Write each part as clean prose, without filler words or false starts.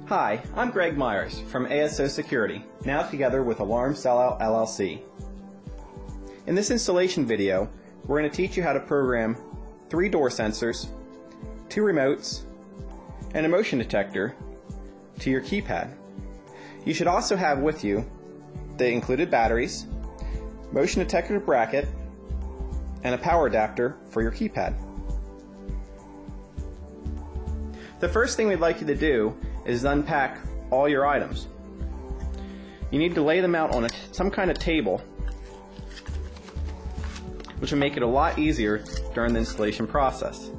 Hi, I'm Greg Myers from ASO Security, now together with Alarm Sellout LLC. In this installation video, we're going to teach you how to program 3 door sensors, 2 remotes, and a motion detector to your keypad. You should also have with you the included batteries, motion detector bracket, and a power adapter for your keypad. The first thing we'd like you to do is unpack all your items. You need to lay them out on some kind of table, which will make it a lot easier during the installation process.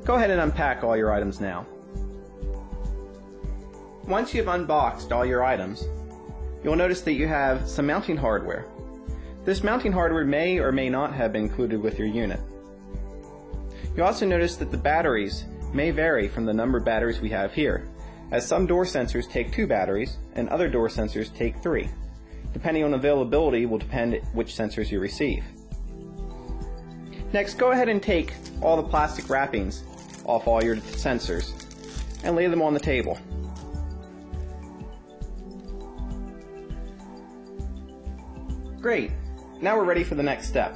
Go ahead and unpack all your items now. Once you've unboxed all your items, you'll notice that you have some mounting hardware. This mounting hardware may or may not have been included with your unit. You'll also notice that the batteries may vary from the number of batteries we have here, as some door sensors take 2 batteries and other door sensors take 3. Depending on availability will depend which sensors you receive. Next, go ahead and take all the plastic wrappings off all your sensors and lay them on the table. Great! Now we're ready for the next step.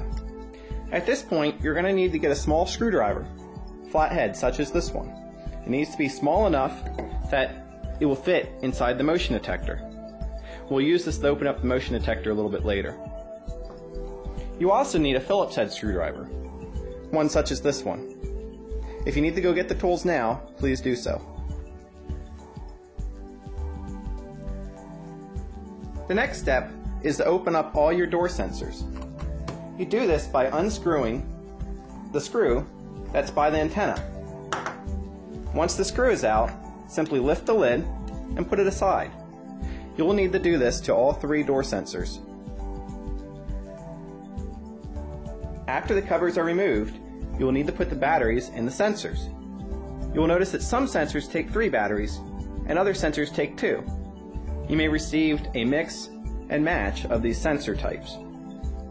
At this point, you're going to need to get a small screwdriver, flathead such as this one. It needs to be small enough that it will fit inside the motion detector. We'll use this to open up the motion detector a little bit later. You also need a Phillips head screwdriver, one such as this one. If you need to go get the tools now, please do so. The next step is to open up all your door sensors. You do this by unscrewing the screw that's by the antenna. Once the screw is out, simply lift the lid and put it aside. You will need to do this to all 3 door sensors. After the covers are removed, you will need to put the batteries in the sensors. You will notice that some sensors take 3 batteries and other sensors take 2. You may receive a mix and match of these sensor types.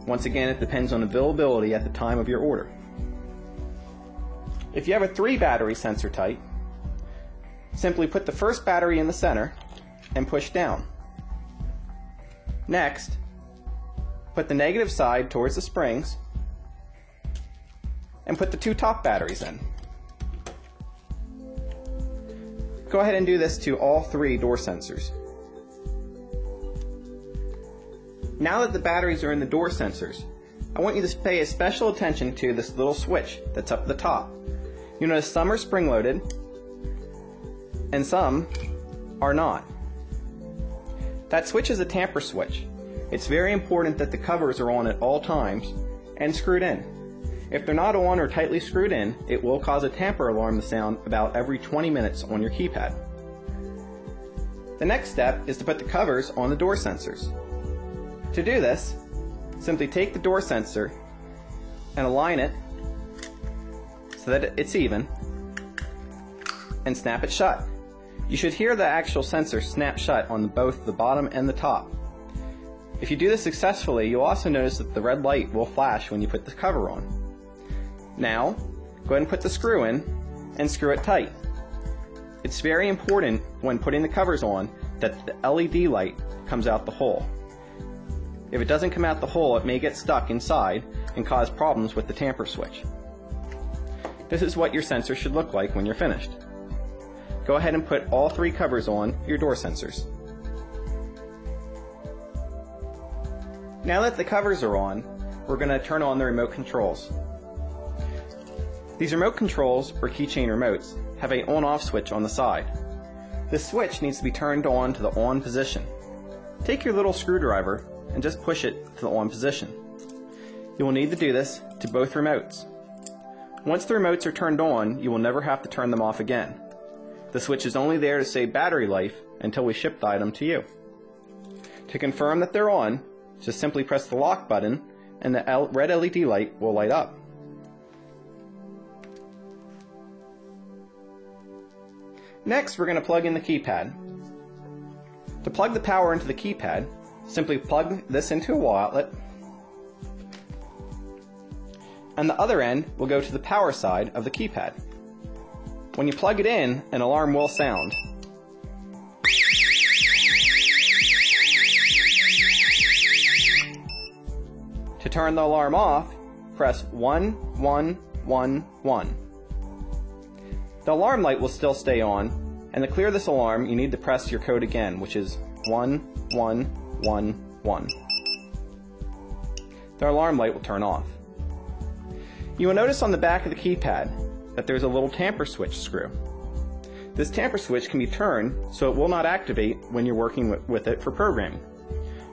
Once again, it depends on availability at the time of your order. If you have a 3 battery sensor type, simply put the first battery in the center and push down. Next, put the negative side towards the springs and put the 2 top batteries in. Go ahead and do this to all 3 door sensors. Now that the batteries are in the door sensors, I want you to pay special attention to this little switch that's up at the top. You notice some are spring-loaded and some are not. That switch is a tamper switch. It's very important that the covers are on at all times and screwed in. If they're not on or tightly screwed in, it will cause a tamper alarm to sound about every 20 minutes on your keypad. The next step is to put the covers on the door sensors. To do this, simply take the door sensor and align it so that it's even and snap it shut. You should hear the actual sensor snap shut on both the bottom and the top. If you do this successfully, you'll also notice that the red light will flash when you put the cover on. Now, go ahead and put the screw in and screw it tight. It's very important when putting the covers on that the LED light comes out the hole. If it doesn't come out the hole, it may get stuck inside and cause problems with the tamper switch. This is what your sensor should look like when you're finished. Go ahead and put all 3 covers on your door sensors. Now that the covers are on, we're going to turn on the remote controls. These remote controls, or keychain remotes, have an on-off switch on the side. This switch needs to be turned on to the on position. Take your little screwdriver and just push it to the on position. You will need to do this to both remotes. Once the remotes are turned on, you will never have to turn them off again. The switch is only there to save battery life until we ship the item to you. To confirm that they're on, just simply press the lock button and the red LED light will light up. Next, we're going to plug in the keypad. To plug the power into the keypad, simply plug this into a wall outlet and the other end will go to the power side of the keypad. When you plug it in, an alarm will sound. To turn the alarm off, press 1111. The alarm light will still stay on, and to clear this alarm, you need to press your code again, which is 1111. The alarm light will turn off. You will notice on the back of the keypad that there's a little tamper switch screw. This tamper switch can be turned so it will not activate when you're working with it for programming.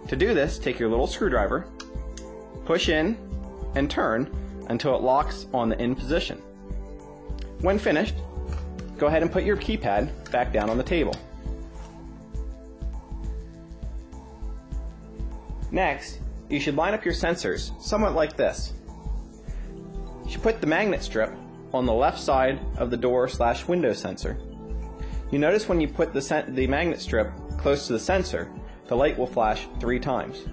To do this, take your little screwdriver, push in, and turn until it locks on the in position. When finished, go ahead and put your keypad back down on the table. Next, you should line up your sensors somewhat like this. You should put the magnet strip on the left side of the door/window sensor. You notice when you put the magnet strip close to the sensor, the light will flash 3 times.